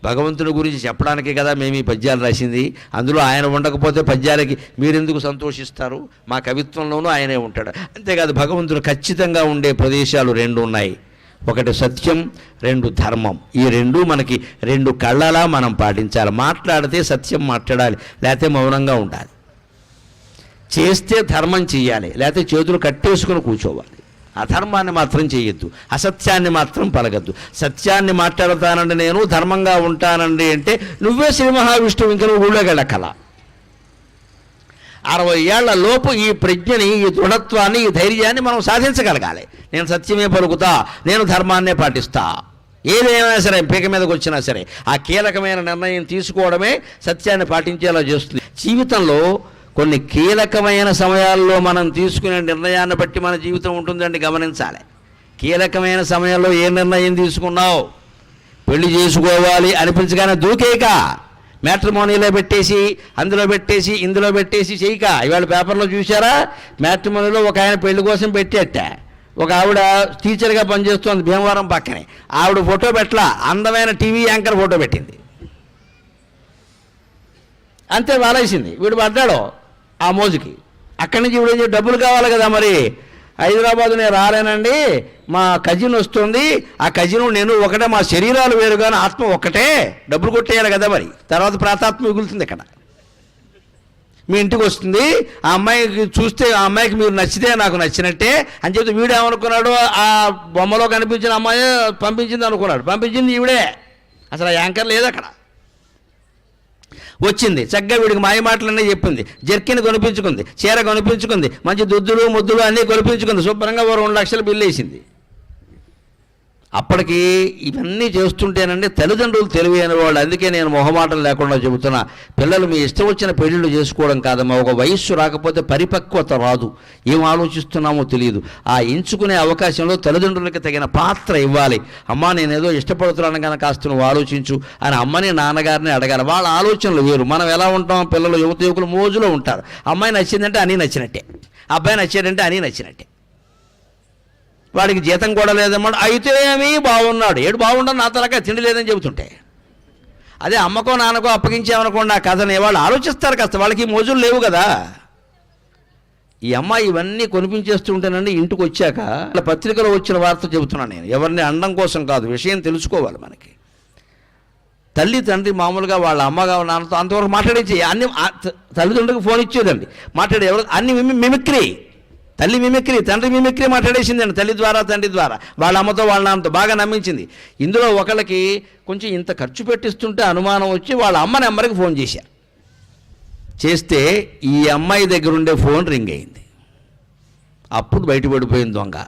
భగవంతుడి గురించి చెప్పడానికే కదా మేము ఈ పద్యాలు రాసింది. అందులో ఆయన ఉండకపోతే పద్యాలకి మీరెందుకు సంతోషిస్తారు? మా కవిత్వంలోనూ ఆయనే ఉంటాడు. అంతేకాదు భగవంతుడు ఖచ్చితంగా ఉండే ప్రదేశాలు 2 ఉన్నాయి. ఒకటి సత్యం, 2 ధర్మం. ఈ 2 మనకి 2 కళ్ళలా మనం పాటించాలి. మాట్లాడితే సత్యం మాట్లాడాలి, లేకపోతే మౌనంగా ఉండాలి. చేస్తే ధర్మం చెయ్యాలి, లేకపోతే చేతులు కట్టేసుకుని కూర్చోవాలి. అధర్మాన్ని మాత్రం చేయొద్దు, అసత్యాన్ని మాత్రం పలగద్దు. సత్యాన్ని మాట్లాడతానండి నేను, ధర్మంగా ఉంటానండి అంటే నువ్వే శ్రీ మహావిష్ణువు, ఇంకా నువ్వు ఊళ్ళోకి వెళ్ళకల. 60 ఏళ్ల లోపు ఈ ప్రజ్ఞని, ఈ దృఢత్వాన్ని, ఈ ధైర్యాన్ని మనం సాధించగలగాలి. నేను సత్యమే పలుకుతా, నేను ధర్మాన్నే పాటిస్తా. ఏదైనా సరే, పీక మీదకి వచ్చినా సరే ఆ కీలకమైన నిర్ణయం తీసుకోవడమే సత్యాన్ని పాటించేలా చేస్తుంది. జీవితంలో కొన్ని కీలకమైన సమయాల్లో మనం తీసుకునే నిర్ణయాన్ని బట్టి మన జీవితం ఉంటుందండి, గమనించాలి. కీలకమైన సమయంలో ఏ నిర్ణయం తీసుకున్నావు? పెళ్లి చేసుకోవాలి అనిపించగానే దూకేక, మ్యాట్రిమోనీలో పెట్టేసి, అందులో పెట్టేసి, ఇందులో పెట్టేసి చేయక. ఇవాళ పేపర్లో చూసారా? మ్యాట్రిమోనీలో ఒక ఆయన పెళ్లి కోసం పెట్టేట. ఒక ఆవిడ టీచర్గా పనిచేస్తోంది భీమవరం పక్కనే. ఆవిడ ఫోటో పెట్టలా, అందమైన టీవీ యాంకర్ ఫోటో పెట్టింది. అంతే వాలేసింది. వీడు పడ్డాడు ఆ మోజుకి. అక్కడి నుంచి ఇప్పుడు డబ్బులు కావాలి కదా, మరి హైదరాబాద్ నేను రాలేనండి, మా కజిన్ వస్తుంది, ఆ కజిన్ నేను ఒకటే, మా శరీరాలు వేరు కానీ ఆత్మ ఒక్కటే, డబ్బులు కొట్టేయాలి కదా మరి. తర్వాత ప్రాతాత్మ మిగులుతుంది ఇక్కడ. మీ ఇంటికి వస్తుంది, ఆ అమ్మాయికి చూస్తే ఆ అమ్మాయికి మీరు నచ్చితే నాకు నచ్చినట్టే అని చెప్తే వీడు ఏమనుకున్నాడు? ఆ బొమ్మలో కనిపించిన అమ్మాయి పంపించింది అనుకున్నాడు. పంపించింది ఈవిడే, అసలు ఆ యాంకర్ లేదు అక్కడ. వచ్చింది చక్కగా వీడికి మాయ మాటలన్నీ చెప్పింది, జర్కిన్ కొనిపించుకుంది, చీర కొనిపించుకుంది, మంచి దుద్దులు ముద్దులు అన్నీ కొనిపించుకుంది, శుభ్రంగా 2 లక్షలు బిల్లు వేసింది. అప్పటికి ఇవన్నీ చేస్తుంటేనండి తల్లిదండ్రులు తెలివైన వాళ్ళు. అందుకే నేను మొహమాటం లేకుండా చెబుతున్నా, పిల్లలు మీ ఇష్టం వచ్చిన పెళ్ళిళ్ళు చేసుకోవడం కాదమ్మా. ఒక వయస్సు రాకపోతే పరిపక్వత రాదు, ఏం ఆలోచిస్తున్నామో తెలియదు. ఆ ఎంచుకునే అవకాశంలో తల్లిదండ్రులకి తగిన పాత్ర ఇవ్వాలి. అమ్మా నేనేదో ఇష్టపడుతున్నాను కనుక కాస్త నువ్వు ఆలోచించు అని అమ్మని నాన్నగారిని అడగాలి. వాళ్ళ ఆలోచనలు వేరు. మనం ఎలా ఉంటాం? పిల్లలు యువకులు మోజులో ఉంటారు. అమ్మాయి నచ్చిందంటే అన్నీ నచ్చినట్టే, అబ్బాయి నచ్చాడంటే అన్నీ నచ్చినట్టే. వాడికి జీతం కూడా లేదన్నమాట. అయితే ఏమీ బాగున్నాడు, ఏడు బాగుండదు, నా తలక తిండి లేదని చెబుతుంటే. అదే అమ్మకో నాన్నకో అప్పగించామనుకోండి, ఆ కథని వాళ్ళు ఆలోచిస్తారు కాస్త, వాళ్ళకి మోజులు లేవు కదా. ఈ అమ్మాయి ఇవన్నీ కొనిపించేస్తుంటేనండి ఇంటికి వచ్చాక పత్రికలో వచ్చిన వార్త చెబుతున్నాను నేను. ఎవరిని అనడం కోసం కాదు, విషయం తెలుసుకోవాలి మనకి. తల్లి తండ్రి మామూలుగా వాళ్ళ అమ్మగా నాన్నతో అంతవరకు మాట్లాడేసి అన్ని తల్లిదండ్రులకు ఫోన్ ఇచ్చేదండి, మాట్లాడే ఎవరు అన్ని మిమిక్రీ. తల్లి మిమిక్రీ, తండ్రి మిమిక్రీ మాట్లాడేసిందండి. తల్లి ద్వారా తండ్రి ద్వారా వాళ్ళ అమ్మతో వాళ్ళ నాన్నతో బాగా నమ్మించింది. ఇందులో ఒకళ్ళకి కొంచెం ఇంత ఖర్చు పెట్టిస్తుంటే అనుమానం వచ్చి వాళ్ళ అమ్మ నెంబర్కి ఫోన్ చేశారు. చేస్తే ఈ అమ్మాయి దగ్గర ఉండే ఫోన్ రింగ్ అయింది. అప్పుడు బయటపడిపోయింది దొంగ.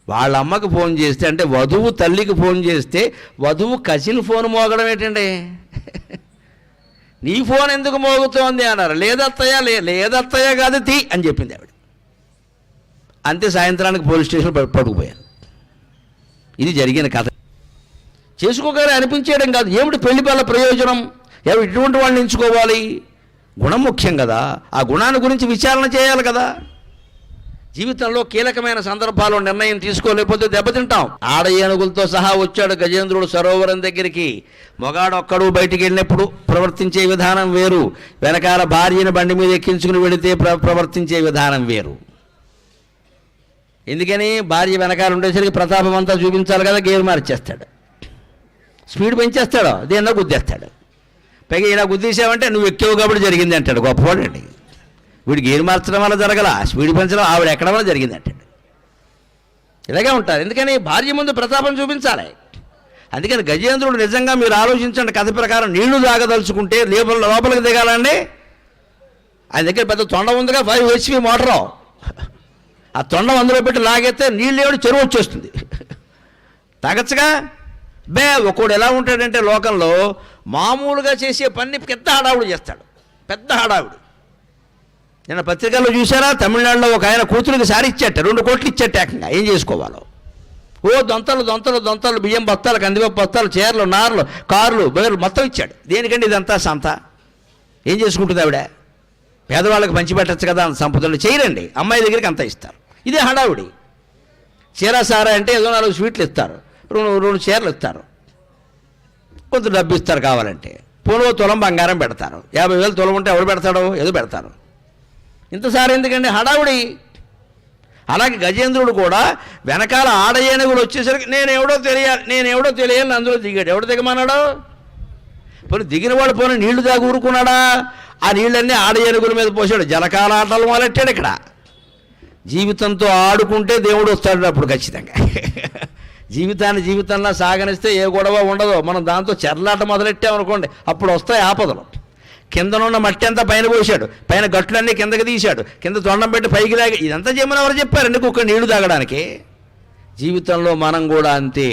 వాళ్ళ అమ్మకి ఫోన్ చేస్తే, అంటే వధువు తల్లికి ఫోన్ చేస్తే వధువు కజిన్ ఫోన్ మోగడం ఏంటండి? నీ ఫోన్ ఎందుకు మోగుతోంది అన్నారు. లేదత్తయ్య, లేదత్తయ్య కాదు తీ అని చెప్పింది ఆవిడ. అంతే, సాయంత్రానికి పోలీస్ స్టేషన్ పడుకుపోయాను. ఇది జరిగిన కథ. చేసుకోగానే అనిపించేయడం కాదు. ఏమిటి పెళ్లి వల్ల ప్రయోజనం? ఇటువంటి వాళ్ళని ఎంచుకోవాలి. గుణం ముఖ్యం కదా, ఆ గుణాన్ని గురించి విచారణ చేయాలి కదా. జీవితంలో కీలకమైన సందర్భాల్లో నిర్ణయం తీసుకోలేకపోతే దెబ్బతింటాం. ఆడ ఏనుగులతో సహా వచ్చాడు గజేంద్రుడు సరోవరం దగ్గరికి. మొగాడొక్కడు బయటికి వెళ్ళినప్పుడు ప్రవర్తించే విధానం వేరు, వెనకాల భార్యను బండి మీద ఎక్కించుకుని వెళితే ప్రవర్తించే విధానం వేరు. ఎందుకని? భార్య వెనకాల ఉండేసరికి ప్రతాపం అంతా చూపించాలి కదా, గేరు మార్చేస్తాడు, స్పీడ్ పెంచేస్తాడు, దేన్నో గుద్దేస్తాడు. పైగా ఇలా గుద్దేసావంటే నువ్వు ఎక్కేవు కాబట్టి జరిగింది అంటాడు. గొప్పవాడండి వీడు. గేరు మార్చడం వల్ల జరగల, స్పీడ్ పెంచడం ఆవిడ ఎక్కడం వల్ల జరిగింది అంటాడు. ఇలాగే ఉంటారు. ఎందుకని? భార్య ముందు ప్రతాపం చూపించాలి. అందుకని గజేంద్రుడు నిజంగా మీరు ఆలోచించండి, కథ ప్రకారం నీళ్లు తాగదలుచుకుంటే లోపలికి దిగాలండి. ఆయన దగ్గర పెద్ద తొండ ఉందిగా, 5 HP మోటరు. ఆ తొండం అందులో పెట్టి లాగేస్తే నీళ్ళు ఏమిటి చెరువు వచ్చేస్తుంది. తాగచ్చుగా. ఒకడు ఎలా ఉంటాడంటే లోకంలో మామూలుగా చేసే పని పెద్ద హడావుడు చేస్తాడు, పెద్ద హడావుడు. నిన్న పత్రికల్లో చూసారా? తమిళనాడులో ఒక ఆయన కూతురికి సారి ఇచ్చేట, 2 కోట్లు ఇచ్చేట ఏకంగా. ఏం చేసుకోవాలో దొంతలు బియ్యం బస్తాలు, కందిపప్పు బస్తాలు, చీరలు, నార్లు, కార్లు, బైర్లు మొత్తం ఇచ్చాడు. దేనికండి ఇదంతా? సంత. ఏం చేసుకుంటుంది ఆవిడ? పేదవాళ్ళకి పంచిపెట్టచ్చు కదా అంత సంపదలు. చేయరండి, అమ్మాయి దగ్గరికి అంతా ఇస్తారు. ఇదే హడావుడి. చీర సారా అంటే ఏదో 4 స్వీట్లు ఇస్తారు, 2 చీరలు ఇస్తారు. కొంత డబ్బు ఇస్తారు కావాలంటే, పోలో తులం బంగారం పెడతారు, 50,000 తులం ఉంటే ఎవరు పెడతాడో ఏదో పెడతారు. ఇంతసారి ఎందుకండి హడావుడి. అలాగే గజేంద్రుడు కూడా వెనకాల ఆడ ఏనుగులు వచ్చేసరికి నేనెవడో తెలియాలి అందులో దిగాడు. ఎవడు దిగమన్నాడు? పోనీ దిగిన వాడు పోనీ నీళ్లు దాగి ఊరుకున్నాడా? ఆ నీళ్ళన్నీ ఆడ ఏనుగుల మీద పోసాడు. జలకాల ఆటలు మొదలెట్టాడు. ఇక్కడ జీవితంతో ఆడుకుంటే దేవుడు వస్తాడు అప్పుడు ఖచ్చితంగా. జీవితంలా సాగనిస్తే ఏ గొడవ ఉండదు. మనం దాంతో చెర్లాట మొదలెట్టామనుకోండి, అప్పుడు వస్తాయి ఆపదలు. కిందనున్న మట్టి అంతా పైన పోసాడు, పైన గట్లన్నీ కిందకి తీశాడు, కింద తొండం పెట్టి పైకి లాగి. ఇదంతా చేయమని ఎవరు చెప్పారండి కుక్క నీళ్లు తాగడానికి? జీవితంలో మనం కూడా అంతే.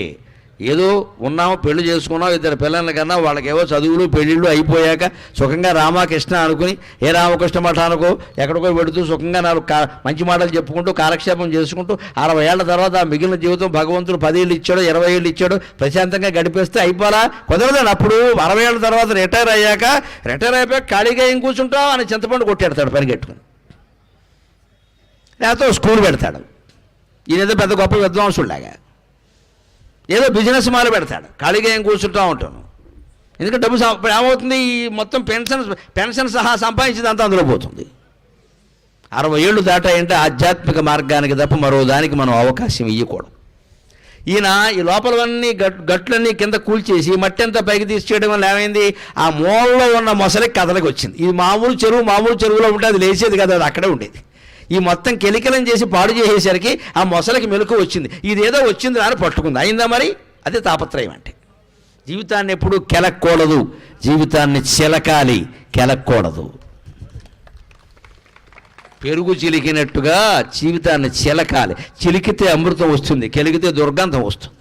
ఏదో ఉన్నాము, పెళ్లి చేసుకున్నాం, 2 పిల్లల కన్నా వాళ్ళకేవో చదువులు పెళ్ళిళ్ళు అయిపోయాక సుఖంగా రామకృష్ణ అనుకుని ఏ రామకృష్ణ మఠానికో ఎక్కడికో పెడుతూ సుఖంగా 4 మంచి మాటలు చెప్పుకుంటూ కాలక్షేపం చేసుకుంటూ 60 ఏళ్ల తర్వాత ఆ మిగిలిన జీవితం భగవంతుడు 10 ఏళ్ళు ఇచ్చాడు, 20 ఏళ్ళు ఇచ్చాడు, ప్రశాంతంగా గడిపేస్తే అయిపోలా? కుదరదని. అప్పుడు 60 ఏళ్ల తర్వాత రిటైర్ అయిపోయాక ఖాళీగా ఏం కూర్చుంటావు అని చింతపండు కొట్టేడతాడు పరిగెట్టుకుని, లేకపోతే స్కూల్ పెడతాడు. ఈయనేదో పెద్ద గొప్ప విద్వాంసులాగా ఏదో బిజినెస్ మొదలు పెడతాడు, ఖాళీగా ఏం కూర్చుంటూ ఉంటాను. ఎందుకంటే డబ్బు ఇప్పుడు ఏమవుతుంది, ఈ మొత్తం పెన్షన్ సహా సంపాదించిందంతా అందులో పోతుంది. 60 ఏళ్ళు దాటాయంటే ఆధ్యాత్మిక మార్గానికి తప్ప మరో దానికి మనం అవకాశం ఇవ్వకూడదు. ఈయన ఈ లోపలవన్నీ గట్లన్నీ కింద కూల్చేసి మట్టి అంతా పైకి తీసేయడం వల్ల ఏమైంది, ఆ మూలలో ఉన్న మొసలికి కథలకి వచ్చింది. ఇది మామూలు చెరువులో ఉంటే అది లేచేది కదా, అది అక్కడే ఉండేది. ఈ మొత్తం కెలికలం చేసి పాడు చేసేసరికి ఆ మొసలికి మెలకు వచ్చింది. ఇదేదో వచ్చింది అని పట్టుకుంది. అయిందా మరి? అదే తాపత్రయం అంటే. జీవితాన్ని ఎప్పుడు కెలక్కూడదు, జీవితాన్ని చిలకాలి, కెలక్కూడదు. పెరుగు చిలికినట్టుగా జీవితాన్ని చిలకాలి. చిలికితే అమృతం వస్తుంది, కెలికితే దుర్గంధం వస్తుంది.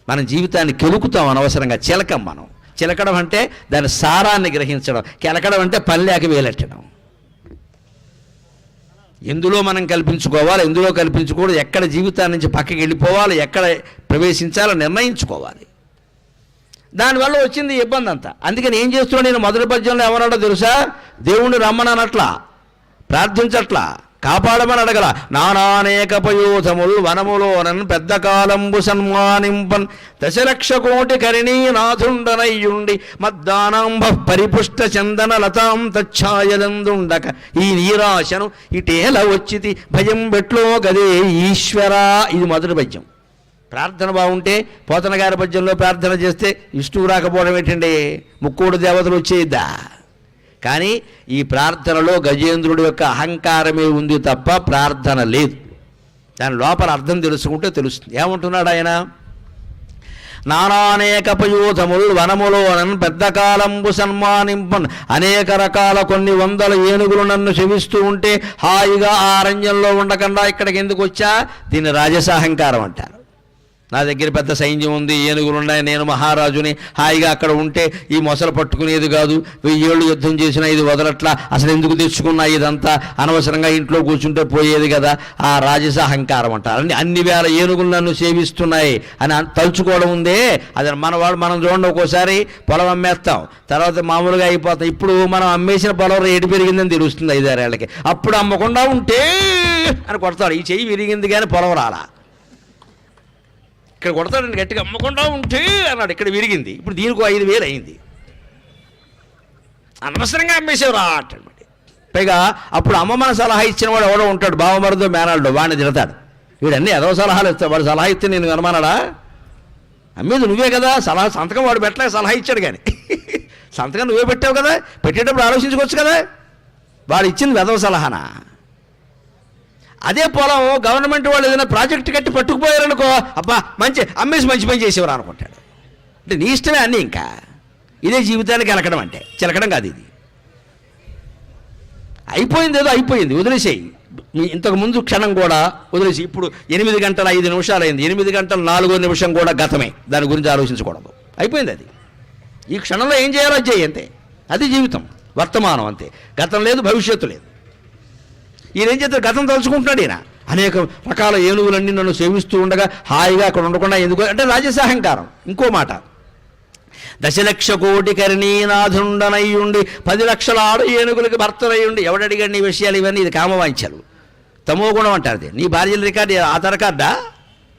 మనం జీవితాన్ని కెలుకుతాం అనవసరంగా, చిలకం. మనం చిలకడం అంటే దాని సారాన్ని గ్రహించడం, కెలకడం అంటే పని లేక వేలెట్టడం. ఎందులో మనం కల్పించుకోవాలి, ఎందులో కల్పించుకోవడం, ఎక్కడ జీవితాన్ని నుంచి పక్కకి వెళ్ళిపోవాలి, ఎక్కడ ప్రవేశించాలో నిర్ణయించుకోవాలి. దానివల్ల వచ్చింది ఇబ్బంది అంతా. అందుకని ఏం చేస్తున్నాడు నేను మొదటి పద్యంలో ఏమన్నాడో తెలుసా? దేవుణ్ణి రమ్మనట్లా, ప్రార్థించట్లా, కాపాడమని అడగల. నానానేక పయోధములు వనములోనన్ పెద్ద కాలంబు సన్మానింపన్ 10,00,000,000 కరిణీనాథుండనయ్యుండి మద్దానాంబ పరిపుష్ట చందన లతాం తచ్ఛాయలందుండక ఈ నీరాశను ఇటేల వచ్చితి భయం బెట్లో గదే ఈశ్వరా. ఇది మొదటి పద్యం. ప్రార్థన బాగుంటే పోతన గారి పద్యంలో ప్రార్థన చేస్తే విష్ణువు రాకపోవడం ఏంటండి, ముక్కోడు దేవతలు వచ్చేద్దా? కానీ ఈ ప్రార్థనలో గజేంద్రుడి యొక్క అహంకారమే ఉంది తప్ప ప్రార్థన లేదు. దాని లోపల అర్థం తెలుసుకుంటే తెలుస్తుంది. ఏమంటున్నాడు ఆయన? నానానేక పయూధములు వనములోనన్ పెద్ద కాలంబు సన్మానింపన్. అనేక రకాల కొన్ని వందల ఏనుగులు నన్ను సెవిస్తూ ఉంటే హాయిగా ఆ అరణ్యంలో ఉండకుండా ఇక్కడికి ఎందుకు వచ్చా? దీన్ని రాజసాహంకారం అంటారు. నా దగ్గర పెద్ద సైన్యం ఉంది, ఏనుగులు ఉన్నాయి, నేను మహారాజుని, హాయిగా అక్కడ ఉంటే ఈ మొసలు పట్టుకునేది కాదు, 1000 ఏళ్ళు యుద్ధం చేసినా ఇది వదలట్లా, అసలు ఎందుకు తెచ్చుకున్నా ఇదంతా, అనవసరంగా ఇంట్లో కూర్చుంటే పోయేది కదా, ఆ రాజస అహంకారం అంటారు. అన్ని వేల ఏనుగులు నన్ను సేవిస్తున్నాయి అని తలుచుకోవడం ఉందే, అది మనం చూడండి, ఒక్కోసారి పొలం అమ్మేస్తాం, తర్వాత మామూలుగా అయిపోతాం. ఇప్పుడు మనం అమ్మేసిన పొలం రేటు పెరిగిందని తెలుస్తుంది 5-6 ఏళ్ళకి. అప్పుడు అమ్మకుండా ఉంటే అని కొడతాడు, ఈ చెయ్యి విరిగింది కానీ పొలం రాలా. ఇక్కడ కొడతాడండి గట్టిగా, అమ్మకుండా ఉంటే అన్నాడు, ఇక్కడ విరిగింది, ఇప్పుడు దీనికి 5,000 అయింది, అనవసరంగా అమ్మేసేవరా అంటాడు. పైగా అప్పుడు అమ్మమ్మని సలహా ఇచ్చిన వాడు ఎవడో ఉంటాడు, బావమరుదో మేనాడు, వాడిని తిడతాడు. వీడన్నీ ఏదో సలహాలు ఇస్తాడు, వాడు సలహా ఇస్తే నేను అనుమానాడా? అమ్మేది నువ్వే కదా, సంతకం వాడు పెట్టలేక సలహా ఇచ్చాడు, కానీ సంతకం నువ్వే పెట్టావు కదా, పెట్టేటప్పుడు ఆలోచించుకోవచ్చు కదా. వాడు ఇచ్చింది వెధవ సలహానా? అదే పొలం గవర్నమెంట్ వాళ్ళు ఏదైనా ప్రాజెక్టు కట్టి పట్టుకుపోయారనుకో, అబ్బా అమ్మేసి మంచి పని చేసేవారు అనుకుంటాడు. అంటే నీ ఇష్టమే అన్నీ. ఇంకా ఇదే జీవితానికి కెలకడం అంటే, చిలకడం కాదు ఇది. అయిపోయింది, ఏదో అయిపోయింది, వదిలేసేయి. ఇంతకుముందు క్షణం కూడా వదిలేసి, ఇప్పుడు 8 గంటల 5 నిమిషాలు అయింది, 8 గంటల 4వ నిమిషం కూడా గతమే, దాని గురించి ఆలోచించకూడదు, అయిపోయింది అది. ఈ క్షణంలో ఏం చేయాలో అది చేయి అంతే. అది జీవితం, వర్తమానం అంతే. గతం లేదు, భవిష్యత్తు లేదు. ఈయన ఏం చేస్తారు, గతం తలుచుకుంటున్నాడు. ఈయన అనేక రకాల ఏనుగులన్నీ నన్ను సేవిస్తూ ఉండగా హాయిగా అక్కడ ఉండకుండా ఎందుకు అంటే రాజసాహంకారం. ఇంకో మాట, 10,00,000,000 కరిణీనాథుండనయ్యుండి 10 లక్షల ఆడు ఏనుగులకి భర్తలయ్యుండి. ఎవడడిగాడు నీ విషయాలు ఇవన్నీ? ఇది కామవాంఛలు, తమో గుణం అంటారు. నీ భార్యల రికార్డు ఆధార్ కార్డా?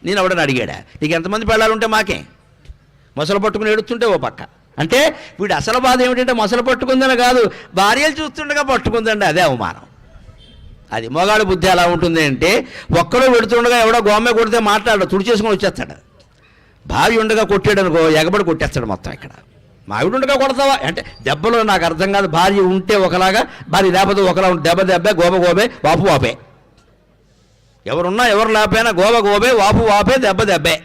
నేను ఎవడని అడిగాడా? నీకు ఎంతమంది పెళ్ళాలుంటే మాకే? మొసలు పట్టుకుని ఏడుస్తుంటే ఓ పక్క. అంటే వీడు అసలు బాధ ఏమిటంటే మొసలు పట్టుకుందని కాదు, భార్యలు చూస్తుండగా పట్టుకుందండి, అదే అవమానం. అది మొగాడు బుద్ధి ఎలా ఉంటుంది అంటే, ఒక్కడో పెడుతుండగా ఎవడో గోమె కొడితే మాట్లాడు, తుడి చేసుకుని వచ్చేస్తాడు. భార్య ఉండగా కొట్టాడు అనుకో, ఎగబడి కొట్టేస్తాడు మొత్తం. ఇక్కడ మావిడు ఉండగా కొడతావా అంటే దెబ్బలో నాకు అర్థం కాదు. భార్య ఉంటే ఒకలాగా, భార్య లేకపోతే ఒకలా ఉంటుంది. దెబ్బ దెబ్బే, గోబ గోబే, వాపు వాపే. ఎవరున్నా ఎవరు లేకపోయినా గోబ గోబే, వాపు వాపే, దెబ్బ దెబ్బే.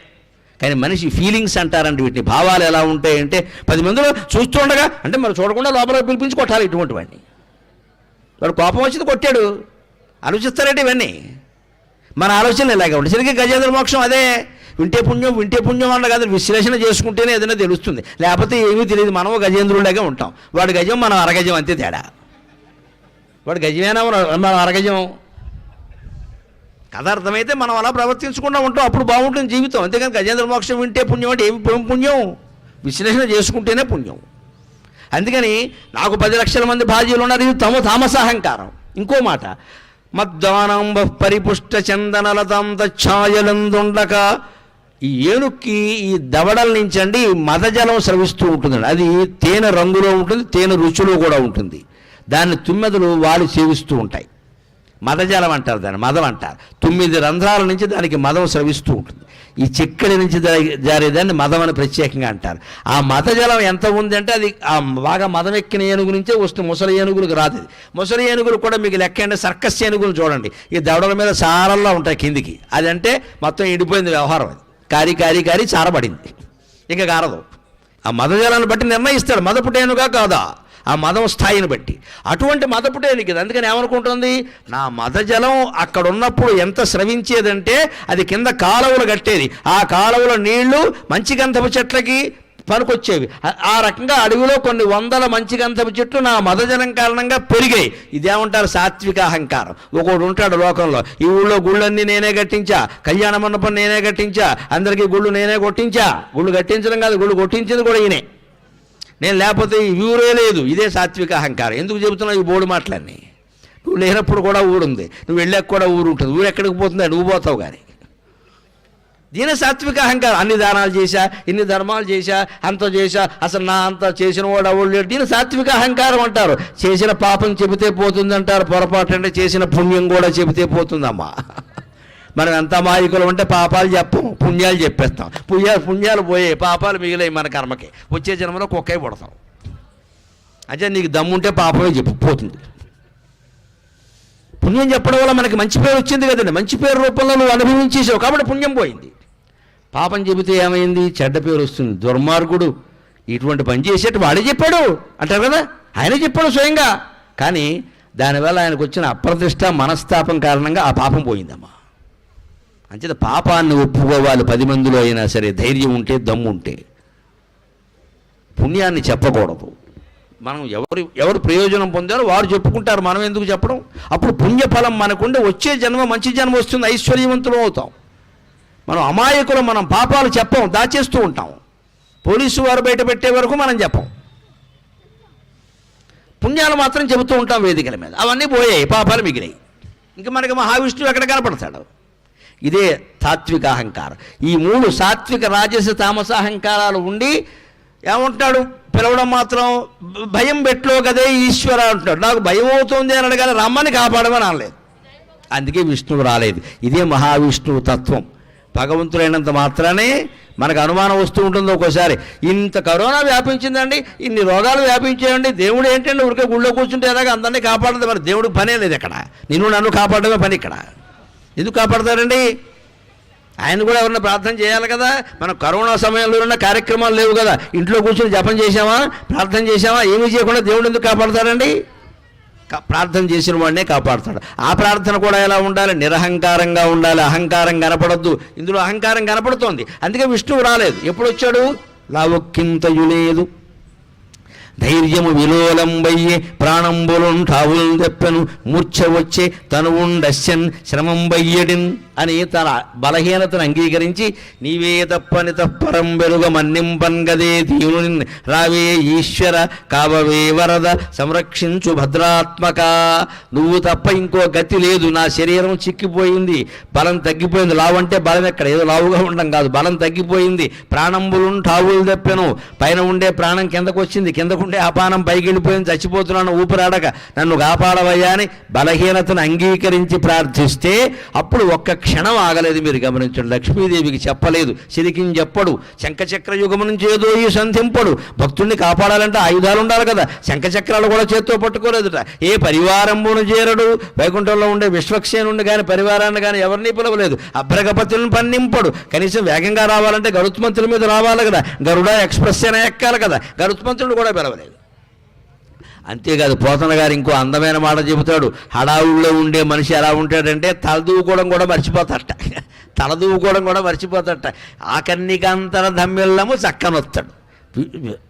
కానీ మనిషి ఫీలింగ్స్ అంటారండి వీటిని. భావాలు ఎలా ఉంటాయంటే 10 మందిలో చూస్తుండగా అంటే మరి చూడకుండా లోపల పిలిపించి కొట్టాలి ఇటువంటి వాడిని. వాడు కోపం వచ్చింది కొట్టాడు, ఆలోచిస్తారంటే ఇవన్నీ మన ఆలోచనలు ఇలాగే ఉంటాయి. సరిగ్గా గజేంద్ర మోక్షం అదే. వింటే పుణ్యం అన్న కాదు, విశ్లేషణ చేసుకుంటేనే ఏదైనా తెలుస్తుంది, లేకపోతే ఏమీ తెలియదు. మనము గజేంద్రులాగే ఉంటాం. వాడు గజం, మనం అరగజం, అంతే తేడా. వాడు గజమేనా, మనం అరగజం. కథ అర్థమైతే మనం అలా ప్రవర్తించకుండా ఉంటాం, అప్పుడు బాగుంటుంది జీవితం. అంతేకాని గజేంద్ర మోక్షం వింటే పుణ్యం అంటే ఏమి పుణ్యం? విశ్లేషణ చేసుకుంటేనే పుణ్యం. అందుకని నాకు 10 లక్షల మంది భార్యలు ఉన్నారు, ఇది తామసాహంకారం. ఇంకో మాట, మద్దానంబ పరిపుష్ట చందనలతాం ఛాయలందుండక. ఈ ఏనుక్కి ఈ దవడల నుంచి అండి మదజలం స్రవిస్తూ ఉంటుందండి. అది తేనె రంగులో ఉంటుంది, తేనె రుచిలో కూడా ఉంటుంది. దాన్ని తుమ్మెదలు వాళ్ళు సేవిస్తూ ఉంటాయి. మదజలం అంటారు దాన్ని, మదం అంటారు. 9 రంధ్రాల నుంచి దానికి మదం స్రవిస్తూ ఉంటుంది. ఈ చెక్కడి నుంచి జారేదాన్ని మదం అని ప్రత్యేకంగా అంటారు. ఆ మదజలం ఎంత ఉందంటే అది ఆ బాగా మదం ఎక్కిన ఏనుగు నుంచే వస్తుంది, ముసలి ఏనుగులకు రాదు. ముసలి ఏనుగులు కూడా మీకు లెక్క అంటే సర్కస్ ఏనుగులు చూడండి, ఈ దవడల మీద సారల్లా ఉంటాయి కిందికి. అది అంటే మొత్తం ఎండిపోయింది వ్యవహారం. అది కారి కారి కారి చారబడింది, ఇంకా కారదు. ఆ మదజలాన్ని బట్టి నిర్ణయిస్తాడు మదపుటేనుగా కాదా, ఆ మదం స్థాయిని బట్టి. అటువంటి మదపుటేనికి అందుకని ఏమనుకుంటుంది, నా మదజలం అక్కడ ఉన్నప్పుడు ఎంత స్రవించేదంటే అది కింద కాలువలు కట్టేది. ఆ కాలువల నీళ్లు మంచి గంధపు చెట్లకి పనికొచ్చేవి. ఆ రకంగా అడవిలో కొన్ని 100 మంచి గంధపు చెట్లు నా మదజలం కారణంగా పెరిగాయి. ఇదేమంటారు, సాత్విక అహంకారం. ఒకడు ఉంటాడు లోకంలో, ఈ ఊళ్ళో గుళ్ళన్నీ నేనే కట్టించా, కళ్యాణ మండపం నేనే కట్టించా, అందరికీ గుళ్ళు నేనే కొట్టించా. గుళ్ళు కట్టించడం కాదు, గుళ్ళు కొట్టించింది కూడా ఈయనే. నేను లేకపోతే ఈ ఊరే లేదు. ఇదే సాత్విక అహంకారం. ఎందుకు చెబుతున్నావు ఈ బోడు మాటలన్నీ? నువ్వు లేనప్పుడు కూడా ఊరుంది, నువ్వు వెళ్ళాక కూడా ఊరు ఉంటుంది. ఊరు ఎక్కడికి పోతుందా, నువ్వు పోతావు. కానీ దీని సాత్విక అహంకారం. అన్ని దానాలు చేశా, ఇన్ని ధర్మాలు చేశా, అంత చేశా, అసలు నా అంత చేసిన వాడు అవడు లేడు. దీని సాత్విక అహంకారం అంటారు. చేసిన పాపం చెబితే పోతుంది అంటారు, పొరపాటు అంటే చేసిన పుణ్యం కూడా చెబితే పోతుందమ్మా. మనం ఎంత అమాయకులు అంటే పాపాలు చెప్పం, పుణ్యాలు చెప్పేస్తాం. పుణ్యాలు పోయే, పాపాలు మిగిలాయి మన కర్మకి. వచ్చే జన్మలో కుక్కే పుడతాం. అంటే నీకు దమ్ముంటే పాపమే చెప్పు, పోతుంది. పుణ్యం చెప్పడం వల్ల మనకి మంచి పేరు వచ్చింది కదండి. మంచి పేరు రూపంలో నువ్వు అనుభవించేసావు కాబట్టి పుణ్యం పోయింది. పాపం చెబితే ఏమైంది, చెడ్డ పేరు వస్తుంది. దుర్మార్గుడు ఇటువంటి పని చేసేట్టు వాడే చెప్పాడు అంటారు కదా, ఆయనే చెప్పాడు స్వయంగా. కానీ దానివల్ల ఆయనకు వచ్చిన అప్రతిష్ట, మనస్తాపం కారణంగా ఆ పాపం పోయిందమ్మా. అంచేత పాపాన్ని ఒప్పుకోవాలి 10 మందిలో అయినా సరే, ధైర్యం ఉంటే, దమ్ము ఉంటే. పుణ్యాన్ని చెప్పకూడదు. మనం ఎవరు ప్రయోజనం పొందారో వారు చెప్పుకుంటారు, మనం ఎందుకు చెప్పడం? అప్పుడు పుణ్యఫలం మనకుండే, వచ్చే జన్మ మంచి జన్మ వస్తుంది, ఐశ్వర్యవంతులం అవుతాం. మనం అమాయకులు, మనం పాపాలు చెప్పం, దాచేస్తూ ఉంటాం. పోలీసు వారు బయట పెట్టే వరకు మనం చెప్పం, పుణ్యాలు మాత్రం చెబుతూ ఉంటాం వేదికల మీద. అవన్నీ పోయాయి, పాపాలు మిగిలాయి. ఇంకా మనకి మహావిష్ణువు ఎక్కడ కనపడతాడు? ఇదే తాత్విక అహంకారం. ఈ 3 సాత్విక, రాజస, తామస అహంకారాలు ఉండి ఏమంటాడు, పిలవడం మాత్రం భయం పెట్లో కదే ఈశ్వర అంటున్నాడు. నాకు భయం అవుతుంది అని అడగాలి, రమ్మని కాపాడమని అనలేదు. అందుకే విష్ణువు రాలేదు. ఇదే మహావిష్ణువు తత్వం. భగవంతుడైనంత మాత్రానే మనకు అనుమానం వస్తూ ఉంటుంది ఒక్కోసారి. ఇంత కరోనా వ్యాపించిందండి, ఇన్ని రోగాలు వ్యాపించాయండి, దేవుడు ఏంటంటే ఊరికే గుళ్ళో కూర్చుంటే ఎలాగ అందరినీ కాపాడదు. మరి దేవుడికి పనే లేదు ఇక్కడ, నిన్ను నన్ను కాపాడమే పని. ఇక్కడ ఎందుకు కాపాడతారండి? ఆయన కూడా ఎవరన్నా ప్రార్థన చేయాలి కదా. మనం కరోనా సమయంలో ఉన్న కార్యక్రమాలు లేవు కదా, ఇంట్లో కూర్చొని జపం చేసామా, ప్రార్థన చేసామా, ఏమీ చేయకుండా దేవుడు ఎందుకు కాపాడతాడండి? ప్రార్థన చేసిన వాడినే కాపాడుతాడు. ఆ ప్రార్థన కూడా ఎలా ఉండాలి? నిరహంకారంగా ఉండాలి. అహంకారం కనపడద్దు. ఇందులో అహంకారం కనపడుతోంది, అందుకే విష్ణువు రాలేదు. ఎప్పుడు వచ్చాడు? లావొక్కింతయు లేదు, ధైర్యము విలోలంబయ్యే ప్రాణంబులుంఠావులు తెప్పెను మూర్ఛ వచ్చే తనువుండస్యన్ శ్రమంబయ్యడిన్ అని తన బలహీనతను అంగీకరించి నీవే తప్పని తప్పరం వెలుగ మన్నింపన్గదే దీవుని రావే ఈశ్వర కావవే వరద సంరక్షించు భద్రాత్మక. నువ్వు తప్ప ఇంకో గతి లేదు, నా శరీరం చిక్కిపోయింది, బలం తగ్గిపోయింది. లావు అంటే బలం ఎక్కడ, ఏదో లావుగా ఉండడం కాదు, బలం తగ్గిపోయింది. ప్రాణంబులుంఠావులు తెప్పెను, పైన ఉండే ప్రాణం కిందకు వచ్చింది, కిందకు ఉండే అపానం పైకి వెళ్ళిపోయింది, చచ్చిపోతున్నాను ఊపిరాడక, నన్ను కాపాడవయ్యా అని బలహీనతను అంగీకరించి ప్రార్థిస్తే అప్పుడు ఒక్క క్షణం ఆగలేదు. మీరు గమనించండి, లక్ష్మీదేవికి చెప్పలేదు, సిరికిని చెప్పడు, శంఖచక్ర యుగము నుంచి ఏదో ఈ సంధింపడు. భక్తుడిని కాపాడాలంటే ఆయుధాలు ఉండాలి కదా, శంఖచక్రాలు కూడా చేత్తో పట్టుకోలేదుట. ఏ పరివారంబును చేరడు, వైకుంఠంలో ఉండే విశ్వక్సేనుండి కానీ పరివారాన్ని కానీ ఎవరిని పిలవలేదు. అభ్రగపతులను పన్నింపడు, కనీసం వేగంగా రావాలంటే గరుత్మంతుల మీద రావాలి కదా, గరుడ ఎక్స్ప్రెస్ అయినా ఎక్కాలి కదా, గరుత్మంతుడు కూడా పిలవలేదు. అంతేకాదు, పోతన గారు ఇంకో అందమైన మాట చెబుతాడు. హడావుల్లో ఉండే మనిషి ఎలా ఉంటాడంటే తలదూకోవడం కూడా మర్చిపోతాడట. ఆకన్నికంతర ధమ్మెల్లము చక్కనొత్తాడు.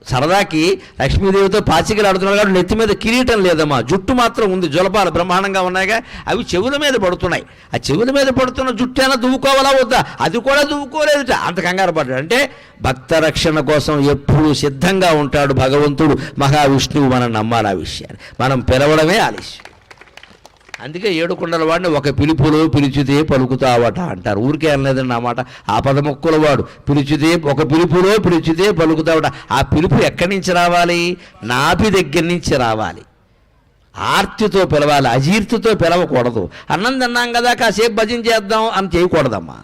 సరదాకి లక్ష్మీదేవితో పాచికలు ఆడుతున్నాడు కాబట్టి నెత్తి మీద కిరీటం లేదమ్మా, జుట్టు మాత్రం ఉంది, జులపాలు బ్రహ్మాండంగా ఉన్నాయిగా, అవి చెవుల మీద పడుతున్నాయి. ఆ చెవుల మీద పడుతున్న జుట్టు అయినా దువ్వుకోవాలా వద్దా, అది కూడా దువ్వుకోలేదుట, అంత కంగారు పడ్డాడు. అంటే భక్త రక్షణ కోసం ఎప్పుడూ సిద్ధంగా ఉంటాడు భగవంతుడు మహావిష్ణువు. మనం నమ్మాలి ఆ విషయాన్ని, మనం పిలవడమే ఆలస్యం. అందుకే ఏడుకొండల వాడిని ఒక పిలుపులో పిలిచితే పలుకుతావట అంటారు. ఊరికే అనలేదండి ఆ మాట, ఆ పదమొక్కుల వాడు పిలిచితే, ఒక పిలుపులో పిలిచితే పలుకుతావట. ఆ పిలుపు ఎక్కడి నుంచి రావాలి? నాభి దగ్గర నుంచి రావాలి. ఆర్తితో పిలవాలి, అజీర్తితో పిలవకూడదు. అన్నం తిన్నాం కదా కాసేపు భజన చేద్దాం అని చేయకూడదమ్మా.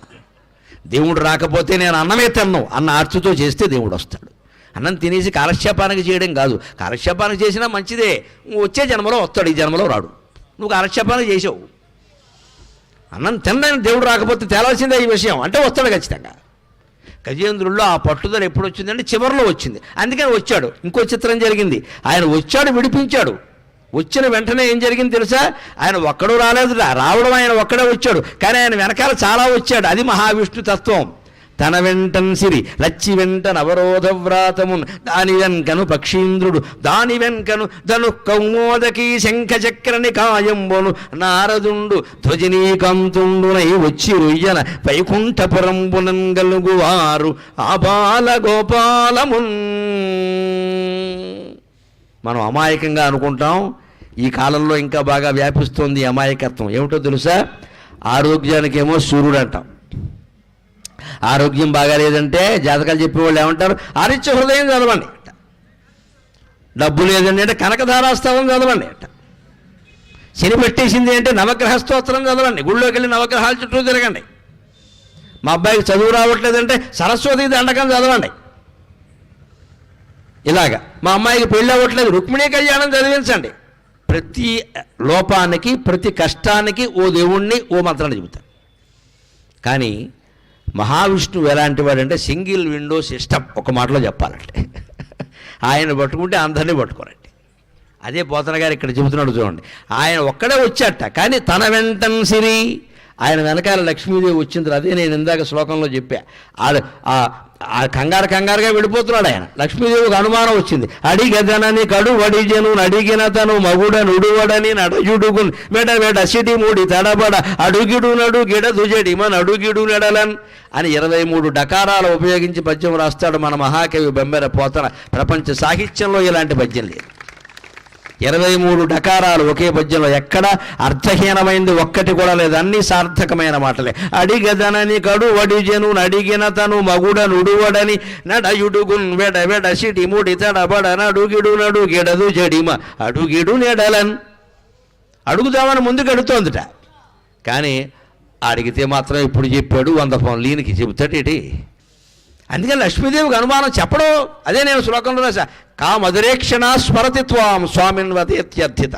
దేవుడు రాకపోతే నేను అన్నమే తిన్నావు అన్న ఆర్తితో చేస్తే దేవుడు వస్తాడు. అన్నం తినేసి కాలక్షేపానికి చేయడం కాదు, కాలక్షేపానికి చేసినా మంచిదే, వచ్చే జన్మలో వస్తాడు, ఈ జన్మలో రాడు. నువ్వు కాలక్షేపానికి చేసావు, అన్నం తినడానికి దేవుడు రాకపోతే తేలాల్సిందే ఈ విషయం అంటే వస్తాడు ఖచ్చితంగా. గజేంద్రుల్లో ఆ పట్టుదల ఎప్పుడు వచ్చిందంటే చివరిలో వచ్చింది, అందుకని వచ్చాడు. ఇంకో చిత్రం జరిగింది, ఆయన వచ్చాడు, విడిపించాడు. వచ్చిన వెంటనే ఏం జరిగింది తెలుసా? ఆయన ఒక్కడు రాలేదు, రావడం ఆయన ఒక్కడే వచ్చాడు, కానీ ఆయన వెనకాల చాలా వచ్చాడు. అది మహావిష్ణు తత్వం. తన వెంటన్ సిరి లచ్చి వెంట నవరోధ వ్రాతమున్ దాని వెంకను పక్షీంద్రుడు దాని వెంకను ధను కౌమోదకీ శంఖచక్రని కాయంబోను నారదుండు ధ్వజనీకాంతుండునై వచ్చి రుయ్యన వైకుంఠపురంబునన్ గలుగువారు ఆబాల గోపాలమున్. మనం అమాయకంగా అనుకుంటాం, ఈ కాలంలో ఇంకా బాగా వ్యాపిస్తోంది అమాయకత్వం. ఏమిటో తెలుసా? ఆరోగ్యానికేమో సూర్యుడు అంటాం, ఆరోగ్యం బాగాలేదంటే జాతకాలు చెప్పేవాళ్ళు ఏమంటారు? ఆదిత్య హృదయం చదవండి అంట. డబ్బు లేదండి అంటే కనకధారాస్తవం చదవండి అంట. శని పెట్టేసింది అంటే నవగ్రహ స్తోత్రం చదవండి, గుళ్ళోకి వెళ్ళి నవగ్రహాల చుట్టూ తిరగండి. మా అబ్బాయికి చదువు రావట్లేదంటే సరస్వతి దండకం చదవండి. ఇలాగా మా అమ్మాయికి పెళ్ళి అవ్వట్లేదు, రుక్మిణీ కళ్యాణం చదివించండి. ప్రతి లోపానికి, ప్రతి కష్టానికి ఓ దేవుణ్ణి, ఓ మంత్రాన్ని చెబుతారు. కానీ మహావిష్ణువు ఎలాంటి వాడంటే సింగిల్ విండో సిస్టమ్, ఒక మాటలో చెప్పాలంటే. ఆయన పట్టుకుంటే అందరినీ పట్టుకోరండి. అదే పోతన గారు ఇక్కడ చెబుతున్నాడు చూడండి. ఆయన ఒక్కడే వచ్చాట, కానీ తన వెంటన్ సిరి, ఆయన వెనకాల లక్ష్మీదేవి వచ్చింది. అదే నేను ఇందాక శ్లోకంలో చెప్పా. కంగారుగా వెళ్ళిపోతున్నాడు ఆయన. లక్ష్మీదేవికి అనుమానం వచ్చింది. అడిగదనని కడు వడిజను అడిగిన తను మగుడ నుడువడని నడజుడుగున్ మెడ మెడ సిటి మూడి తడబడ అడుగిడు నడు గిడ దుజడిమన్ అడుగిడు నెడలన్ అని 23 డకారాలు ఉపయోగించి పద్యం రాస్తాడు మన మహాకవి బెంబెర పోతన. ప్రపంచ సాహిత్యంలో ఇలాంటి పద్యం లేదు. 23 డకారాలు ఒకే పద్యంలో, ఎక్కడ అర్థహీనమైంది ఒక్కటి కూడా లేదు, అన్ని సార్థకమైన మాటలే. అడిగదనని కడు వడిజను అడిగిన తను మగుడ నుడువడని నడయుడుగున్ వెడ వెడ సిటి ముడి తడబడ నడుగిడు నడు గిడదు జడిమ అడుగిడు నెడలన్. అడుగుదామని ముందుకు అడుగుతోందిట, కానీ అడిగితే మాత్రం ఇప్పుడు చెప్పాడు 100 పనులు ఈయనకి చెబుతాడేటి. అందుకని లక్ష్మీదేవికి అనుమానం చెప్పడం. అదే నేను శ్లోకంలో రాశా, కా మధురేక్షణ స్మరతి త్వాం స్వామిన్ వదేత్యర్థిత.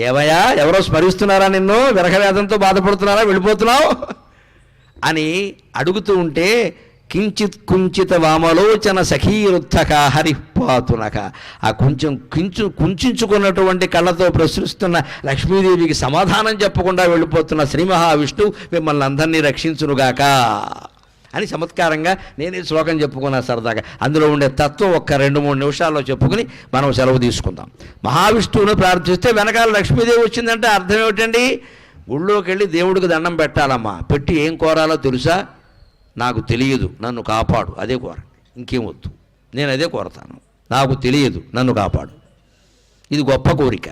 ఏవయ్యా, ఎవరో స్మరిస్తున్నారా నిన్ను, విరహవేదంతో బాధపడుతున్నారా, వెళ్ళిపోతున్నావు అని అడుగుతూ ఉంటే కించిత్ కుంచిత వామలోచన సఖీరుద్ధక హరిపాతునక. ఆ కొంచెం కుంచుకున్నటువంటి కళ్ళతో ప్రశ్నిస్తున్న లక్ష్మీదేవికి సమాధానం చెప్పకుండా వెళ్ళిపోతున్న శ్రీ మహావిష్ణువు మిమ్మల్ని అందరినీ రక్షించునుగాక అని చమత్కారంగా నేను ఈ శ్లోకం చెప్పుకున్నా సరదాగా. అందులో ఉండే తత్వం ఒక్క 2-3 నిమిషాల్లో చెప్పుకుని మనం సెలవు తీసుకుందాం. మహావిష్ణువును ప్రార్థిస్తే వెనకాల లక్ష్మీదేవి వచ్చిందంటే అర్థం ఏమిటండి? గుళ్ళోకి వెళ్ళి దేవుడికి దండం పెట్టాలమ్మా. పెట్టి ఏం కోరాలో తెలుసా? నాకు తెలియదు, నన్ను కాపాడు, అదే కోరండి, ఇంకేం వద్దు. నేను అదే కోరతాను. నాకు తెలియదు, నన్ను కాపాడు. ఇది గొప్ప కోరిక.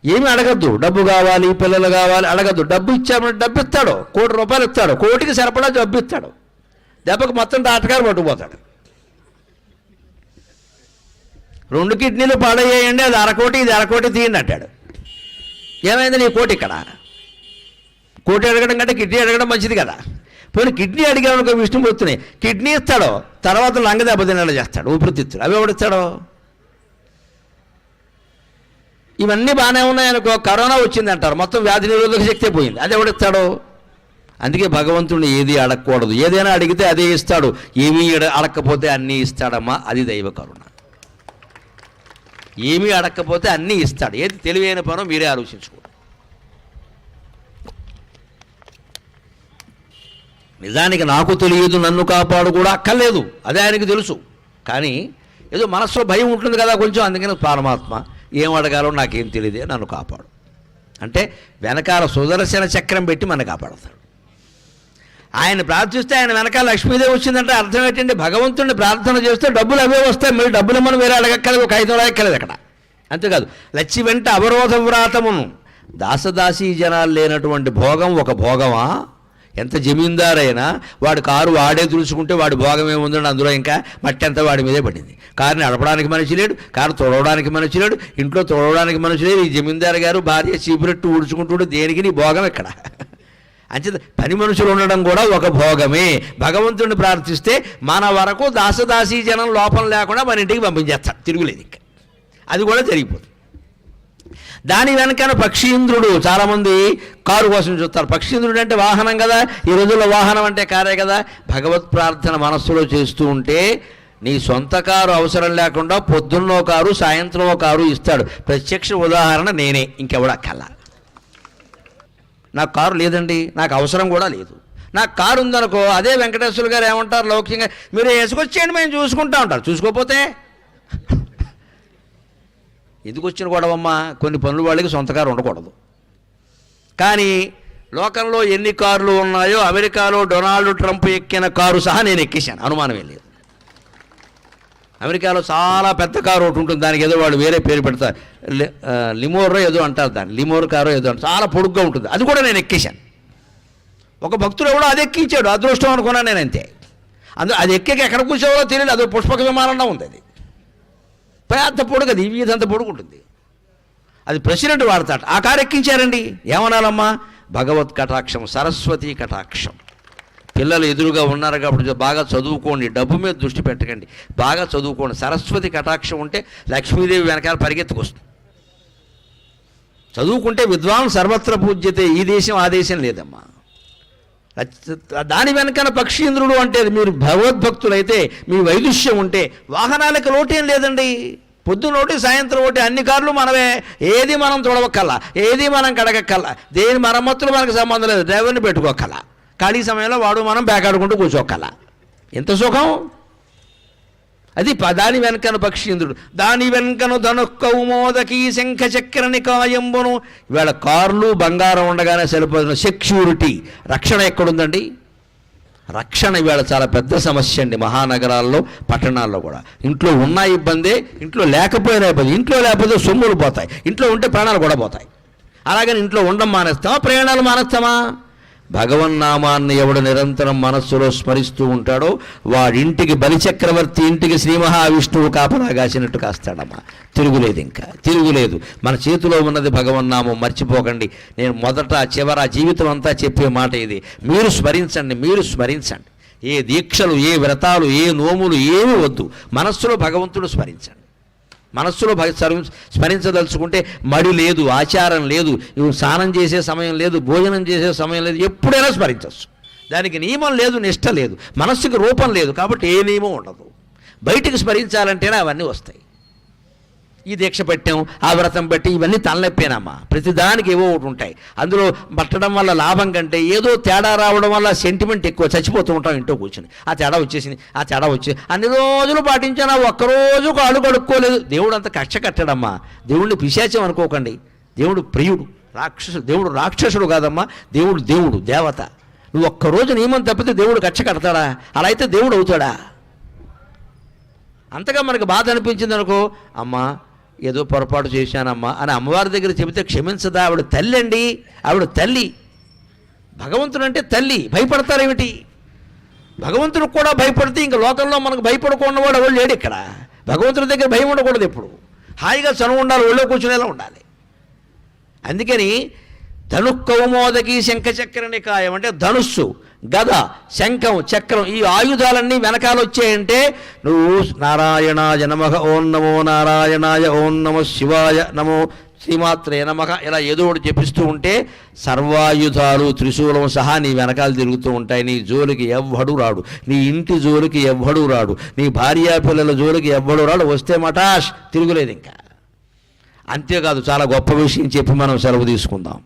ఏమి అడగద్దు. డబ్బు కావాలి, పిల్లలు కావాలి అడగద్దు. డబ్బు ఇచ్చామంటే డబ్బు ఇస్తాడు, 1 కోటి రూపాయలు ఇస్తాడు, 1 కోటికి సరిపడా డబ్బు ఇస్తాడు. దెబ్బకు మొత్తం డాటకారు పట్టుకుపోతాడు. 2 కిడ్నీలు పాడయ్యాయండి, అది 1/2 కోటి, ఇది 1/2 కోటి తీయండి అంటాడు. ఏమైంది నీ 1 కోటి ఇక్కడ? 1 కోటి అడగడం కంటే కిడ్నీ అడగడం మంచిది కదా. పోనీ కిడ్నీ అడిగామనుకో విష్ణుమూర్తిని, కిడ్నీ ఇస్తాడో, తర్వాత లంగ దెబ్బతినేలా చేస్తాడు, ఊపిరితిత్తుడు. అవి ఎవడిస్తాడో? ఇవన్నీ బాగానే ఉన్నాయనుకో, కరోనా వచ్చింది అంటారు, మొత్తం వ్యాధి నిరోధక శక్తి పోయింది, అది ఎవడిస్తాడో? అందుకే భగవంతుడిని ఏది అడగకూడదు. ఏదైనా అడిగితే అదే ఇస్తాడు. ఏమీ అడగకపోతే అన్నీ ఇస్తాడమ్మా, అది దైవ కరుణ. ఏమీ అడగకపోతే అన్నీ ఇస్తాడు. ఏది తెలివైన పనో మీరే ఆలోచించుకోండి. నిజానికి నాకు తెలియదు, నన్ను కాపాడు కూడా అక్కర్లేదు, అదే ఆయనకి తెలుసు. కానీ ఏదో మనసులో భయం ఉంటుంది కదా కొంచెం, అందుకని పరమాత్మ ఏం అడగాలో నాకేం తెలియదే, నన్ను కాపాడు అంటే వెనకాల సుదర్శన చక్రం పెట్టి మన కాపాడతాడు. ఆయన ప్రార్థిస్తే ఆయన వెనకాల లక్ష్మీదేవి వచ్చిందంటే అర్థం ఏంటంటే, భగవంతుడిని ప్రార్థన చేస్తే డబ్బులు అవే వస్తాయి. మీరు డబ్బులు మనం వేరే అడగక్కలేదు, ఒక 5 అడగక్కలేదు అక్కడ. అంతేకాదు, లచ్చి వెంట అవరోధ వ్రాతమును. దాసదాసీ జనాలు లేనటువంటి భోగం ఒక భోగమా? ఎంత జమీందారైనా వాడు కారు వాడే తులుచుకుంటే వాడి భోగం ఏముందండి? అందులో ఇంకా మట్టి అంతా వాడి మీదే పడింది. కారుని నడపడానికి మనిషి లేడు, కారు తొడవడానికి మనిషి లేడు, ఇంట్లో తొడవడానికి మనిషి లేడు. ఈ జమీందారు గారు భార్య చీపురెట్టు ఊడ్చుకుంటూ దేనికి నీ భోగం ఎక్కడ? అంచేత పని మనుషులు ఉండడం కూడా ఒక భోగమే. భగవంతుడిని ప్రార్థిస్తే మన వరకు దాసదాసీ జనం లోపం లేకుండా మన ఇంటికి పంపించేస్తాడు, తిరుగులేదు ఇంకా. అది కూడా జరిగిపోతుంది. దాని వెనకన పక్షీంద్రుడు. చాలామంది కారు కోసం చూస్తారు. పక్షీంద్రుడు అంటే వాహనం కదా, ఈ రోజుల్లో వాహనం అంటే కారే కదా. భగవత్ ప్రార్థన మనస్సులో చేస్తూ ఉంటే నీ సొంత కారు అవసరం లేకుండా పొద్దున్నో కారు, సాయంత్రం కారు ఇస్తాడు. ప్రత్యక్ష ఉదాహరణ నేనే, ఇంకెవడా కల. నాకు కారు లేదండి, నాకు అవసరం కూడా లేదు. నాకు కారు ఉందనుకో, అదే వెంకటేశ్వర గారు ఏమంటారు లౌకికంగా, మీరు వేసుకొచ్చేయండి మేము చూసుకుంటా ఉంటారు. చూసుకోకపోతే ఎందుకు వచ్చిన గొడవమ్మా? కొన్ని పనులు వాళ్ళకి సొంత కారు ఉండకూడదు. కానీ లోకంలో ఎన్ని కార్లు ఉన్నాయో, అమెరికాలో డొనాల్డ్ ట్రంప్ ఎక్కిన కారు సహా నేను ఎక్కేశాను, అనుమానమే లేదు. అమెరికాలో చాలా పెద్ద కారు ఒకటి ఉంటుంది, దానికి ఏదో వాళ్ళు వేరే పేరు పెడతారు, లిమోరో ఏదో అంటారు, దాన్ని లిమోర్ కారో ఏదో అంటారు, చాలా పొడుగ్గా ఉంటుంది. అది కూడా నేను ఎక్కేశాను. ఒక భక్తుడు ఎవడో అది ఎక్కించాడు, అదృష్టం అనుకున్నాను నేను, అంతే. అది ఎక్కేకి ఎక్కడ కూర్చోవాలో తెలియదు, అదో పుష్పక విమానంలో ఉంది. అది పెద్ద పొడుగు, అది వీధంత పొడుగు ఉంటుంది. అది ప్రెసిడెంట్ వాడతాట. ఆ కారు ఎక్కించారండి. ఏమనాలమ్మా? భగవత్ కటాక్షం, సరస్వతి కటాక్షం. పిల్లలు ఎదురుగా ఉన్నారు కాబట్టి బాగా చదువుకోండి, డబ్బు మీద దృష్టి పెట్టకండి, బాగా చదువుకోండి. సరస్వతి కటాక్షం ఉంటే లక్ష్మీదేవి వెనకాల పరిగెత్తుకొస్తుంది. చదువుకుంటే విద్వాన్ సర్వత్ర పూజ్యతే, ఈ దేశం ఆ దేశం లేదమ్మా. దాని వెనకన పక్షీంద్రుడు అంటే మీరు భగవద్భక్తులైతే, మీ వైదుష్యం ఉంటే వాహనాలకు లోటేం లేదండి. పొద్దున ఒకటి, సాయంత్రం ఒకటి, అన్ని కార్లు మనమే. ఏది మనం తొడవక్కల్లా, ఏది మనం కడగక్కల్లా, దేని మరమ్మతులు మనకు సంబంధం లేదు. డ్రైవర్ని పెట్టుకోక్కల్లా, ఖాళీ సమయంలో వాడు మనం బ్యాకాడుకుంటూ కూర్చోక్కల్లా. ఎంత సుఖం అది. దాని వెనకను పక్షీంద్రుడు, దాని వెనకను ధనుక్కౌమోదకీ శంఖ చక్ర నికాయంబును. ఇవాళ కార్లు బంగారం ఉండగానే సరిపోతున్న సెక్యూరిటీ, రక్షణ ఎక్కడుందండి? రక్షణ ఇవాళ చాలా పెద్ద సమస్య అండి. మహానగరాల్లో, పట్టణాల్లో కూడా. ఇంట్లో ఉన్న ఇబ్బందే, ఇంట్లో లేకపోయినా ఇబ్బంది. ఇంట్లో లేకపోతే సొమ్ములు పోతాయి, ఇంట్లో ఉంటే ప్రాణాలు కూడా పోతాయి. అలాగని ఇంట్లో ఉండడం మానేస్తామా, ప్రయాణాలు మానేస్తామా? భగవన్నామాన్ని ఎవడు నిరంతరం మనస్సులో స్మరిస్తూ ఉంటాడో వాడింటికి బలిచక్రవర్తి ఇంటికి శ్రీ మహావిష్ణువు కాపలా కాసినట్టు కాస్తాడమ్మా. తిరుగులేదు, ఇంకా తిరుగులేదు. మన చేతిలో ఉన్నది భగవన్నామం, మర్చిపోకండి. నేను మొదట చివర జీవితం అంతా చెప్పే మాట ఇది. మీరు స్మరించండి, మీరు స్మరించండి. ఏ దీక్షలు, ఏ వ్రతాలు, ఏ నోములు ఏమీ వద్దు. మనస్సులో భగవంతుడు స్మరించండి. మనస్సులో స్మరించదలుచుకుంటే మడి లేదు, ఆచారం లేదు, స్నానం చేసే సమయం లేదు, భోజనం చేసే సమయం లేదు, ఎప్పుడైనా స్మరించవచ్చు. దానికి నియమం లేదు, నిష్ట లేదు, మనస్సుకి రూపం లేదు, కాబట్టి ఏ నియమం ఉండదు. బయటికి స్మరించాలంటేనే అవన్నీ వస్తాయి. ఈ దీక్ష పెట్టాం, ఆ వ్రతం పెట్టి, ఇవన్నీ తలనొప్పేనమ్మా. ప్రతిదానికి ఏవో ఒకటి ఉంటాయి. అందులో పట్టడం వల్ల లాభం కంటే ఏదో తేడా రావడం వల్ల సెంటిమెంట్ ఎక్కువ, చచ్చిపోతూ ఉంటాం ఇంట్లో కూర్చొని. ఆ తేడా వచ్చేసింది, ఆ తేడా వచ్చేసి అన్ని రోజులు పాటించాను, ఒక్కరోజు కాళ్ళు కడుక్కోలేదు. దేవుడు అంత కక్ష కట్టడమ్మా. దేవుడిని పిశాచం అనుకోకండి. దేవుడు ప్రియుడు, దేవుడు రాక్షసుడు కాదమ్మా. దేవుడు దేవుడు దేవత. నువ్వు ఒక్కరోజు నియమం తప్పితే దేవుడు కక్ష కడతాడా? అలా అయితే దేవుడు అవుతాడా? అంతగా మనకు బాధ అనిపించింది అనుకో, అమ్మా ఏదో పొరపాటు చేశానమ్మా అని అమ్మవారి దగ్గర చెబితే క్షమించదా? ఆవిడ తల్లి అండి, ఆవిడ తల్లి. భగవంతుడు అంటే తల్లి. భయపడతారేమిటి? భగవంతుడికి కూడా భయపడితే ఇంక లోకంలో మనకు భయపడకుండా వాడు ఎవరు లేడు ఇక్కడ. భగవంతుడి దగ్గర భయం ఉండకూడదు. ఎప్పుడు హాయిగా చనువు ఉండాలి, ఒళ్ళో కూర్చునేలా ఉండాలి. అందుకని ధనుఃకౌమోదకి శంఖచక్ర నికాయం అంటే ధనుస్సు, గద, శంఖం, చక్రం, ఈ ఆయుధాలన్నీ వెనకాల వచ్చాయంటే నువ్వు నారాయణాయ నమః, ఓం నమో నారాయణాయ, ఓం నమో శివాయ, నమో శ్రీమాత్రే నమః, ఇలా ఏదో ఒకటి చెప్పిస్తూ ఉంటే సర్వాయుధాలు త్రిశూలం సహా నీ వెనకాల తిరుగుతూ ఉంటాయి. నీ జోలికి ఎవ్వడు రాడు, నీ ఇంటి జోలికి ఎవ్వడు రాడు, నీ భార్యా పిల్లల జోలికి ఎవ్వడు రాడు. వస్తే మటాష్, తిరుగులేదు ఇంకా. అంతేకాదు, చాలా గొప్ప విషయం చెప్పి మనం సెలవు తీసుకుందాం.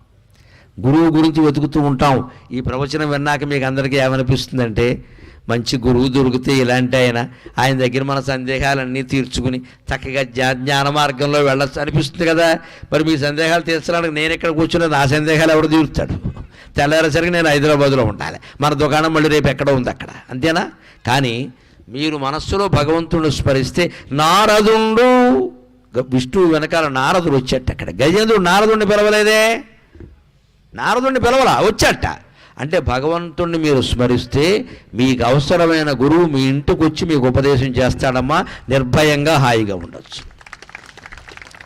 గురువు గురించి వెతుకుతూ ఉంటాం. ఈ ప్రవచనం విన్నాక మీకు అందరికీ ఏమనిపిస్తుందంటే, మంచి గురువు దొరికితే ఇలాంటి ఆయన దగ్గర మన సందేహాలన్నీ తీర్చుకుని చక్కగా జ్ఞాన మార్గంలో వెళ్ళచ్చు అనిపిస్తుంది కదా. మరి మీ సందేహాలు తీర్చడానికి నేను ఇక్కడ కూర్చుని నా సందేహాలు ఎవడు తీరుతాడు? తెల్లారేసరికి నేను హైదరాబాద్లో ఉండాలి, మన దుకాణం మళ్ళీ రేపు ఎక్కడ ఉంది అక్కడ, అంతేనా? కానీ మీరు మనస్సులో భగవంతుడిని స్మరిస్తే, నారదుండు, విష్ణువు వెనకాల నారదుడు వచ్చేట. అక్కడ గజేంద్రుడు నారదుడిని పిలవలేదే, నారదుడిని పిలవలా, వచ్చేట. అంటే భగవంతుణ్ణి మీరు స్మరిస్తే మీకు అవసరమైన గురువు మీ ఇంటికి వచ్చి మీకు ఉపదేశం చేస్తాడమ్మా. నిర్భయంగా హాయిగా ఉండొచ్చు.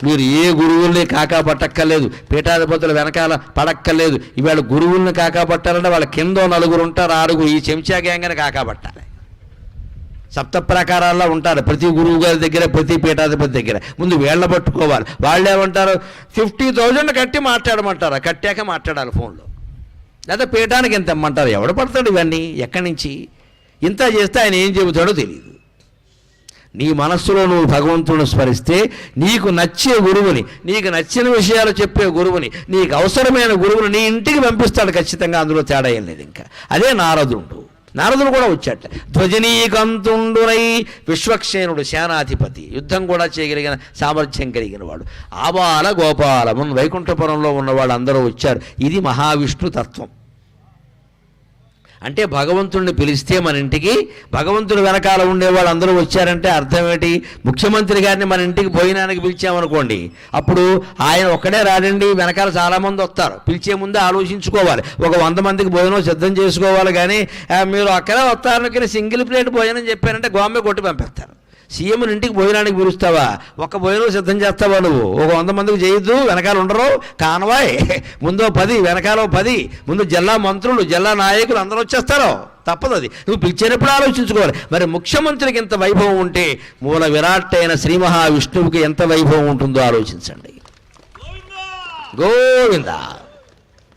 మీరు ఏ గురువుల్ని కాకా పట్టక్కర్లేదు, పీఠాధిపతుల వెనకాల పడక్కర్లేదు. ఇవాళ గురువుల్ని కాకా పట్టాలంటే వాళ్ళ కింద నలుగురు ఉంటారు, ఆరుగురు, ఈ చెంచా గ్యాంగ్ని కాకా పట్టాలి. సప్త ప్రకారాల్లో ఉంటారు ప్రతి గురువు గారి దగ్గర, ప్రతి పీఠాధిపతి దగ్గర. ముందు వీళ్ళ పట్టుకోవాలి. వాళ్ళు ఏమంటారు, 50,000 కట్టి మాట్లాడమంటారు, కట్టాక మాట్లాడాలి ఫోన్లో. లేదా పీఠానికి ఎంత ఇమ్మంటారు. ఎవడు పడతాడు ఇవన్నీ? ఎక్కడి నుంచి? ఇంత చేస్తే ఆయన ఏం చెబుతాడో తెలియదు. నీ మనస్సులో నువ్వు భగవంతుని స్మరిస్తే నీకు నచ్చే గురువుని, నీకు నచ్చిన విషయాలు చెప్పే గురువుని, నీకు అవసరమైన గురువుని నీ ఇంటికి పంపిస్తాడు ఖచ్చితంగా. అందులో తేడా ఏం లేదు. ఇంకా అదే నారదుడు. నారదుడు కూడా వచ్చాట. ధ్వజనీకంతుండురై, విశ్వక్సేనుడు సేనాధిపతి, యుద్ధం కూడా చేయగలిగిన సామర్థ్యం కలిగిన వాడు. ఆబాల గోపాలము వైకుంఠపురంలో ఉన్నవాళ్ళు అందరూ వచ్చారు. ఇది మహావిష్ణు తత్వం. అంటే భగవంతుడిని పిలిస్తే మన ఇంటికి, భగవంతుడి వెనకాల ఉండేవాళ్ళు అందరూ వచ్చారంటే అర్థం ఏంటి? ముఖ్యమంత్రి గారిని మన ఇంటికి భోజనానికి పిలిచామనుకోండి, అప్పుడు ఆయన ఒక్కడే రాడండి, వెనకాల చాలామంది వస్తారు. పిలిచే ముందే ఆలోచించుకోవాలి, ఒక 100 మందికి భోజనం సిద్ధం చేసుకోవాలి. కానీ మీరు అక్కడే వస్తారనుకుని సింగిల్ ప్లేట్ భోజనం చెప్పారంటే గోమె కొట్టి పంపిస్తారు. సీఎంని ఇంటికి భోజనానికి పిలుస్తావా? ఒక్క భోజనం సిద్ధం చేస్తావా నువ్వు? ఒక 100 మందికి చేయొద్దు, వెనకాల ఉండరు కానవాయ్, ముందో 10, వెనకాల 10, ముందు జిల్లా మంత్రులు, జిల్లా నాయకులు అందరూ వచ్చేస్తారో తప్పదు. అది నువ్వు పిలిచేటప్పుడు ఆలోచించుకోవాలి. మరి ముఖ్యమంత్రికి ఎంత వైభవం ఉంటే మూల విరాట్ అయిన శ్రీ మహావిష్ణువుకి ఎంత వైభవం ఉంటుందో ఆలోచించండి. గోవిందా,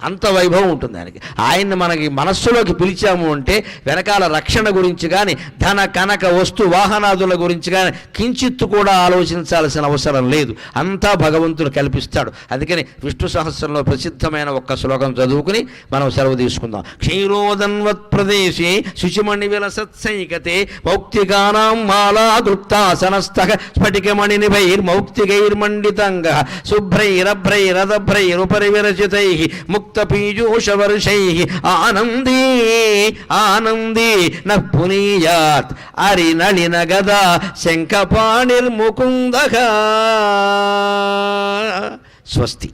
అంత వైభవం ఉంటుంది ఆయనకి. ఆయన్ని మనకి మనస్సులోకి పిలిచాము అంటే వెనకాల రక్షణ గురించి కానీ, ధన కనక వస్తు వాహనాదుల గురించి కానీ కించిత్తు కూడా ఆలోచించాల్సిన అవసరం లేదు. అంతా భగవంతుడు కల్పిస్తాడు. అందుకని విష్ణు సహస్రంలో ప్రసిద్ధమైన ఒక్క శ్లోకం చదువుకుని మనం సెలవు తీసుకుందాం. క్షీరోదన్వత్ ప్రదేశే శుచిమణి విలసత్సైకతే మౌక్తికానాం మాలా దృప్తాసనస్థ స్ఫటికమణినిభైర్మౌక్తికైర్మండితంగ శుభ్రైరభ్రైరదభ్రైరుపరి విరచితై ముక్తపీయూషవర్షైః ఆనందీ ఆనందీ నః పునీయాత్ అరినళిన గదా శంఖపాణిర్ముకుందః. స్వస్తి.